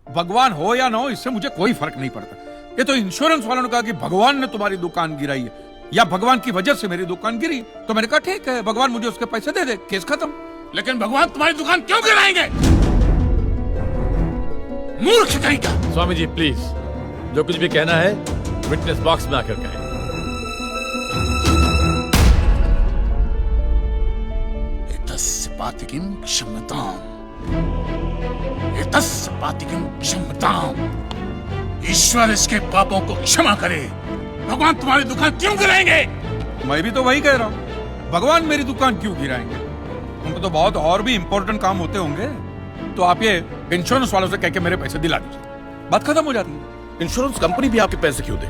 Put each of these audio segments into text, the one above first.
भगवान हो या ना हो, इससे मुझे कोई फर्क नहीं पड़ता। ये तो इंश्योरेंस वालों ने कहा कि भगवान ने तुम्हारी दुकान गिराई है या भगवान की वजह से मेरी दुकान गिरी, तो मैंने कहा ठीक है, भगवान मुझे उसके पैसे दे दे, केस खत्म। लेकिन भगवान तुम्हारी दुकान क्यों गिराएंगे? मूर्ख कहीं का। स्वामी जी प्लीज, जो कुछ भी कहना है विटनेस बॉक्स में आकर कहें। एतस्पातिकिं क्षम्यताम्, एतस्पातिकिं क्षम्यताम्। ईश्वर इसके पापों को क्षमा करे। भगवान तुम्हारी दुकान क्यों गिराएंगे? मैं भी तो वही कह रहा हूँ, भगवान मेरी दुकान क्यों गिराएंगे? उनको तो बहुत और भी इंपॉर्टेंट काम होते होंगे। तो आप ये इंश्योरेंस वालों से कह के मेरे पैसे दिला दीजिए, बात खत्म हो जाती है। इंश्योरेंस कंपनी भी आपके पैसे क्यों दे?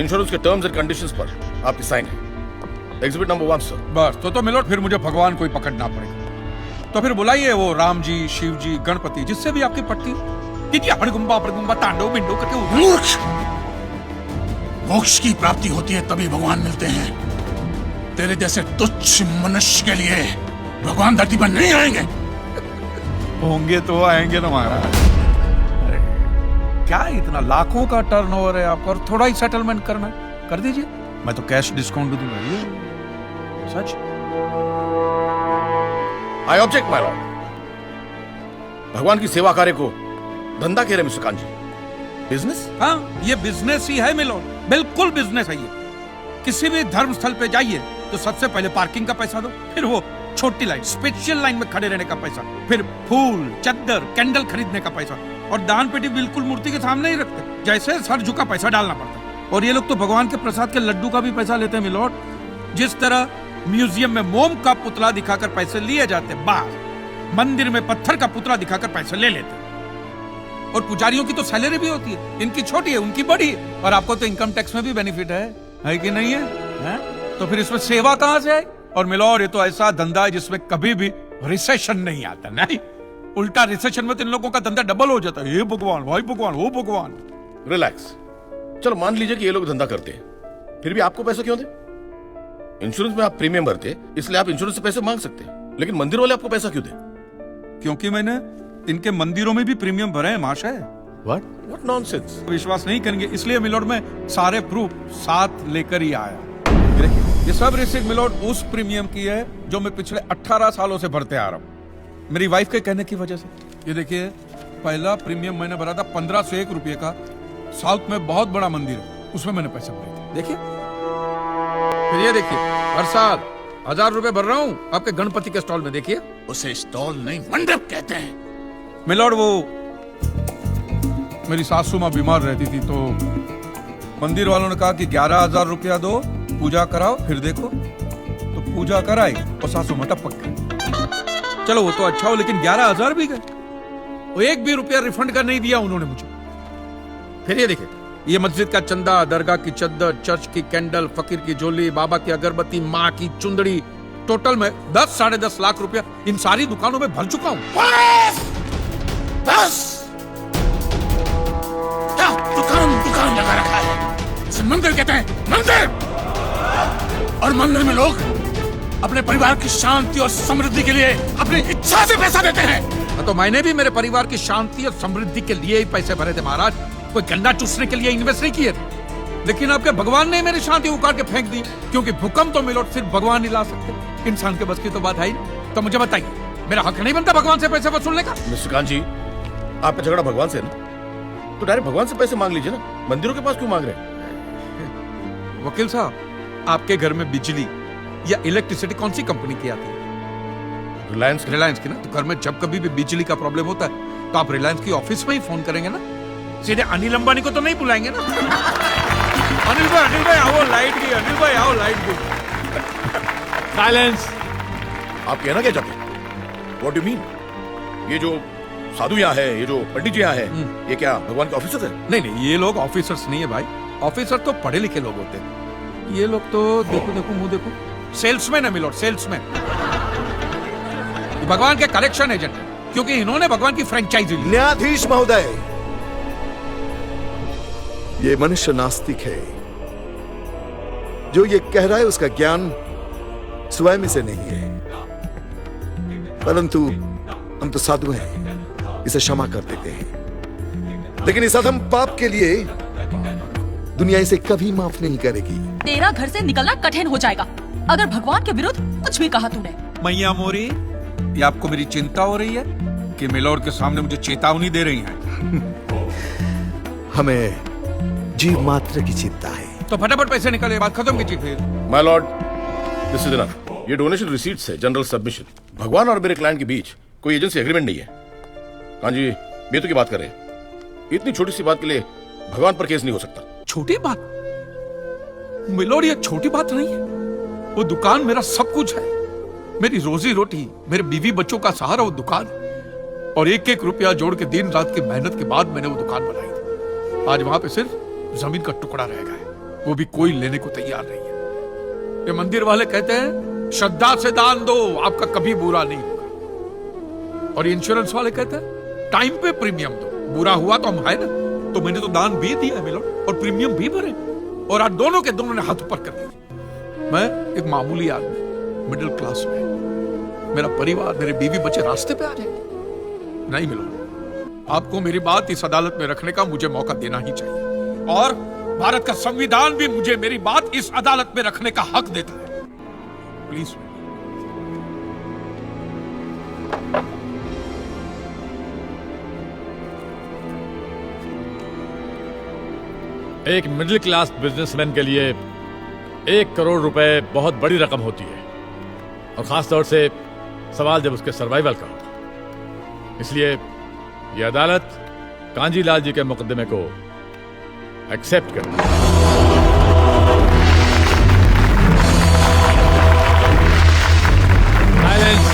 इंश्योरेंस के टर्म्स एंड कंडीशंस पर आपकी साइन है। Exhibit number 1 sir. बस तो मिलोट, फिर मुझे भगवान को ही पकड़ना पड़ेगा। तो फिर बुलाइए वो राम जी, शिव जी, गणपति, जिससे भी आपकी पट्टी कीजिए। अपड़गुम्बा तांडव बिंडो करके उठा। मूर्ख! मोक्ष की प्राप्ति होती है तभी भगवान मिलते हैं। तेरे जैसे तुच्छ मनुष्य के लिए भगवान धरती पर नहीं आएंगे। होंगे तो आएंगे ना महाराज। अरे क्या इतना लाखों का टर्नओवर है आपका, और थोड़ा ही सेटलमेंट करना है, कर दीजिए। मैं तो कैश डिस्काउंट भी दूंगा। ये सच। I object my lord. भगवान की सेवा कार्य को धंधा कह रहे मिस्टर कांजी? बिजनेस? हाँ, ये बिजनेस ही है मिलोट, बिल्कुल बिजनेस है ये। किसी भी धर्म स्थल पे जाइए तो सबसे पहले पार्किंग का पैसा दो, फिर वो छोटी लाइन, स्पेशल लाइन में खड़े रहने का पैसा, फिर फूल, चद्दर, कैंडल खरीदने का पैसा, और दान पेटी बिल्कुल मूर्ति के सामने ही रखते, जैसे सर झुका पैसा डालना पड़ता। और ये लोग तो भगवान के प्रसाद के लड्डू का भी पैसा लेते हैं मिलोट। जिस तरह म्यूजियम में मोम का पुतला दिखाकर पैसे लिए जाते, बाहर मंदिर में पत्थर का पुतला दिखाकर पैसे ले लेते। और पुजारियों की तो सैलरी भी होती है, इनकी छोटी है, उनकी बड़ी है। और आपको तो इनकम टैक्स में भी बेनिफिट है कि नहीं है? तो फिर इसमें सेवा कहां से है? और मिलोर, ये तो ऐसा धंधा है जिसमें कभी भी रिसेशन नहीं आता। नहीं, उल्टा रिसेशन में तो इन लोगों का धंधा डबल हो जाता है। हे भगवान, भाई भगवान, हो भगवान। रिलैक्स। चलो मान लीजिए कि ये लोग धंधा करते हैं, फिर भी आपको पैसे क्यों दे? इंश्योरेंस में आप प्रीमियम भरते, इसलिए आप इंश्योरेंस से पैसे मांग सकते हैं, लेकिन मंदिर वाले आपको पैसा क्यों दे? क्योंकि मैंने इनके मंदिरों में भी प्रीमियम भरे हैं महाशय। What nonsense? विश्वास नहीं करेंगे, इसलिए मिलोड में सारे प्रूफ साथ लेकर ही आया। ये सब रिसिप्ट मिलोड उस प्रीमियम की है जो मैं पिछले 18 सालों से भरते आ रहा हूँ, मेरी वाइफ के कहने की वजह से। ये देखिए, पहला प्रीमियम मैंने भरा था 1501 रुपए का, साउथ में बहुत बड़ा मंदिर है, उसमें मैंने पैसे भरे थे। देखिए, फिर ये देखिए, हर साल 1000 रुपए भर रहा हूँ आपके गणपति के स्टॉल में। देखिए, उसे स्टॉल नहीं मंडप कहते हैं। मिलोड, वो मेरी सासू माँ बीमार रहती थी, तो मंदिर वालों ने कहा कि 11,000 रुपया दो, पूजा कराओ, फिर देखो। तो पूजा कराई और सासू माँ टपक गई। चलो वो तो अच्छा हो, लेकिन 11,000 भी गए, वो एक भी रुपया रिफंड का नहीं दिया उन्होंने मुझे। फिर ये देखिए, ये मस्जिद का चंदा, दरगाह की चद्दर, चर्च की कैंडल, फकीर की झोली, बाबा की अगरबत्ती, माँ की चुंदड़ी, टोटल में 10-10.5 लाख रुपया इन सारी दुकानों में भर चुका हूँ। बस क्या दुकान लगा रखा है? इसे मंदिर कहते हैं, मंदिर। और मंदिर में लोग अपने परिवार की शांति और समृद्धि के लिए अपनी इच्छा से पैसा देते हैं। तो मैंने भी मेरे परिवार की शांति और समृद्धि के लिए ही पैसे भरे थे महाराज, कोई गन्ना चूसने के लिए इन्वेस्ट नहीं किए थे। लेकिन आपके भगवान ने मेरी शांति उखाड़ के फेंक दी, क्योंकि भूकंप तो मिलोट सिर्फ भगवान ही ला सकते, इंसान के बस की तो बात है ही। तो मुझे बताइए, मेरा हक नहीं बनता भगवान से पैसे वसूलने का? मिस्टर कांजी, आपका झगड़ा भगवान से है ना, तो डायरेक्ट भगवान से पैसे मांग लीजिए ना, मंदिरों के पास क्यों मांग रहे हैं? वकील साहब, आपके घर में बिजली या इलेक्ट्रिसिटी कौन सी कंपनी की आती है? रिलायंस की ना। तो घर में जब कभी भी बिजली का प्रॉब्लम होता है तो आप रिलायंस की ऑफिस में ही फोन करेंगे ना, सीधे अनिल अंबानी को तो नहीं बुलाएंगे ना। अनिल भाई आओ लाइट गई, अनिल भाई आओ लाइट गई। साइलेंस। आप कहना क्या चाहते हैं? What do you mean? ये जो साधु यहाँ है, ये जो पंडित जी यहाँ है, ये क्या भगवान के ऑफिसर्स हैं? नहीं, ये लोग ऑफिसर्स नहीं है भाई, ऑफिसर तो पढ़े लिखे लोग होते हैं। ये लोग तो देखो मुंह देखो, सेल्समैन है मिलोड, सेल्समैन। भगवान के कलेक्शन एजेंट, क्योंकि इन्होंने भगवान की फ्रेंचाइजी ली। न्यायाधीश महोदय, ये मनुष्य नास्तिक है। जो ये कह रहा है उसका ज्ञान स्वयं से नहीं है, परंतु हम तो साधु हैं, इसे क्षमा कर देते हैं। लेकिन इस अधम पाप के लिए दुनिया इसे कभी माफ नहीं करेगी। तेरा घर से निकलना कठिन हो जाएगा अगर भगवान के विरुद्ध कुछ भी कहा तूने। मैया मोरी, ये आपको मेरी चिंता हो रही है कि मिलोर के सामने मुझे चेतावनी दे रही हैं? हमें जीव मात्र की चिंता है। तो फटाफट पैसे निकाले, बात खत्म कीजिए फिर। My Lord, this is enough. ये डोनेशन रिसीट्स है, जनरल सबमिशन। भगवान और मेरे क्लाइंट के बीच कोई एजेंसी एग्रीमेंट नहीं है। हाँ जी, बेतु की बात कर रहे हैं। इतनी छोटी सी बात के लिए भगवान पर केस नहीं हो सकता। छोटी बात मिलोर, ये छोटी बात नहीं है। वो दुकान मेरा सब कुछ है, मेरी रोजी रोटी, मेरे बीवी बच्चों का सहारा वो दुकान। और एक एक रुपया जोड़ के दिन रात की मेहनत के बाद मैंने वो दुकान बनाई थी। आज वहां पे सिर्फ जमीन का टुकड़ा रह गया है, वो भी कोई लेने को तैयार नहीं है। ये मंदिर वाले कहते हैं श्रद्धा से दान दो, आपका कभी बुरा नहीं होगा। और इंश्योरेंस वाले कहते हैं टाइम पे प्रीमियम दो, बुरा हुआ तो हम है ना। तो मैंने तो दान भी दिया है मिलोर, और प्रीमियम भी भरे, और आज दोनों के दोनों ने हाथ ऊपर कर दिए। मैं एक मामूली आदमी, मिडिल क्लास में, मेरा परिवार, मेरे बीवी बच्चे रास्ते पे आ जाए। नहीं मिलोर, आपको मेरी बात इस अदालत में रखने का मुझे मौका देना ही चाहिए, और भारत का संविधान भी मुझे मेरी बात इस अदालत में रखने का हक देता है। प्लीज। एक मिडिल क्लास बिजनेसमैन के लिए 1 करोड़ रुपए बहुत बड़ी रकम होती है, और खास तौर से सवाल जब उसके सर्वाइवल का हो। इसलिए यह अदालत कांजीलाल जी के मुकदमे को एक्सेप्ट करती है। साइलेंस।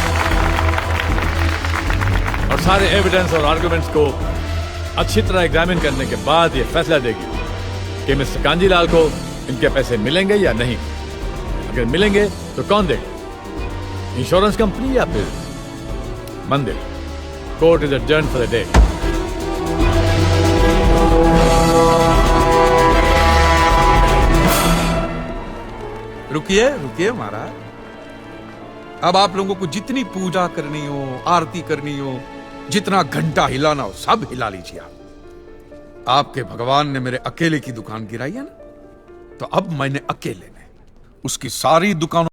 और सारे एविडेंस और आर्गुमेंट्स को अच्छी तरह एग्जामिन करने के बाद यह फैसला देगी कि मिस्टर कांजीलाल को इनके पैसे मिलेंगे या नहीं। अगर मिलेंगे तो कौन देगा, इंश्योरेंस कंपनी या फिर मंदिर। Court is adjourned for the day. रुकिए रुकिए महाराज, अब आप लोगों को जितनी पूजा करनी हो, आरती करनी हो, जितना घंटा हिलाना हो, सब हिला लीजिए आप। आपके भगवान ने मेरे अकेले की दुकान गिराई है ना, तो अब मैंने अकेले ने उसकी सारी दुकानों